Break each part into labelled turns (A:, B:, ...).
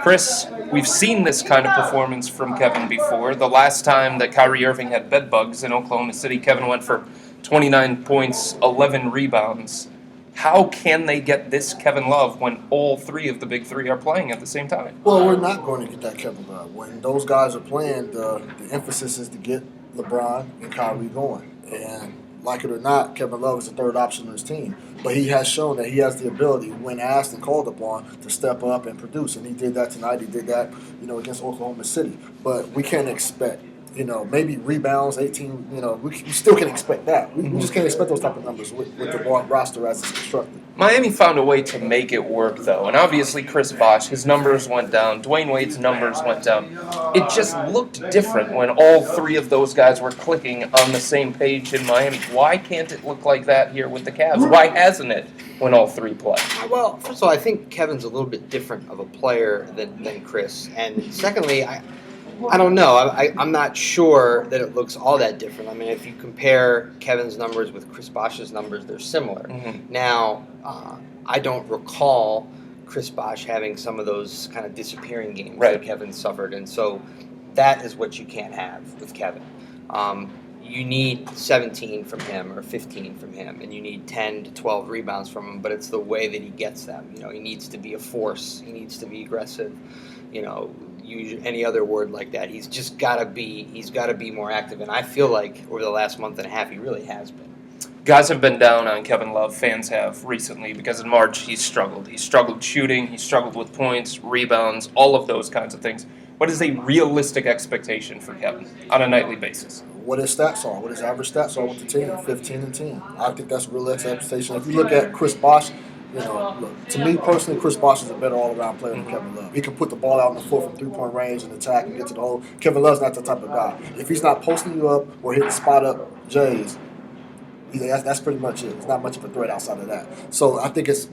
A: Chris, we've seen this kind of performance from Kevin before. The last time that Kyrie Irving had bed bugs in Oklahoma City, Kevin went for 29 points, 11 rebounds. How can they get this Kevin Love when all three of the big three are playing at the same time?
B: Well, we're not going to get that Kevin Love. When those guys are playing, the emphasis is to get LeBron and Kyrie going. And like it or not, Kevin Love is the third option on his team. But he has shown that he has the ability, when asked and called upon, to step up and produce. And he did that tonight. He did that, against Oklahoma City. But we can't expect, maybe rebounds, 18, we still can't expect that. We just can't expect those type of numbers with the roster as it's constructed.
A: Miami found a way to make it work, though. And obviously, Chris Bosh, his numbers went down. Dwayne Wade's numbers went down. It just looked different when all three of those guys were clicking on the same page in Miami. Why can't it look like that here with the Cavs? Why hasn't it when all three play?
C: Well, first of all, I think Kevin's a little bit different of a player than Chris. And secondly, I don't know. I'm not sure that it looks all that different. I mean, if you compare Kevin's numbers with Chris Bosh's numbers, they're similar. Mm-hmm. Now, I don't recall Chris Bosh having some of those kind of disappearing games that Kevin suffered, and so that is what you can't have with Kevin. You need 17 from him or 15 from him, and you need 10 to 12 rebounds from him, but it's the way that he gets them. He needs to be a force. He needs to be aggressive. Use any other word like that. He's got to be more active, and I feel like over the last month and a half he really has been.
A: Guys have been down on Kevin Love, fans have recently, because in March he's struggled. He struggled shooting, he struggled with points, rebounds, all of those kinds of things. What is a realistic expectation for Kevin on a nightly basis?
B: What his stats are, what his average stats are with the team, 15 and 10. I think that's a realistic expectation. If you look at Chris Bosh, look, to me personally, Chris Bosh is a better all-around player than Kevin Love. He can put the ball out on the floor from three-point range and attack and get to the hole. Kevin Love's not the type of guy. If he's not posting you up or hitting spot-up J's, that's pretty much it. It's not much of a threat outside of that. So I think it's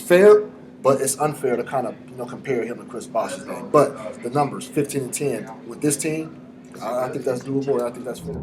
B: fair, but it's unfair to kind of compare him to Chris Bosh's game. But the numbers, 15 and 10, with this team, I think that's doable, and I think that's fair.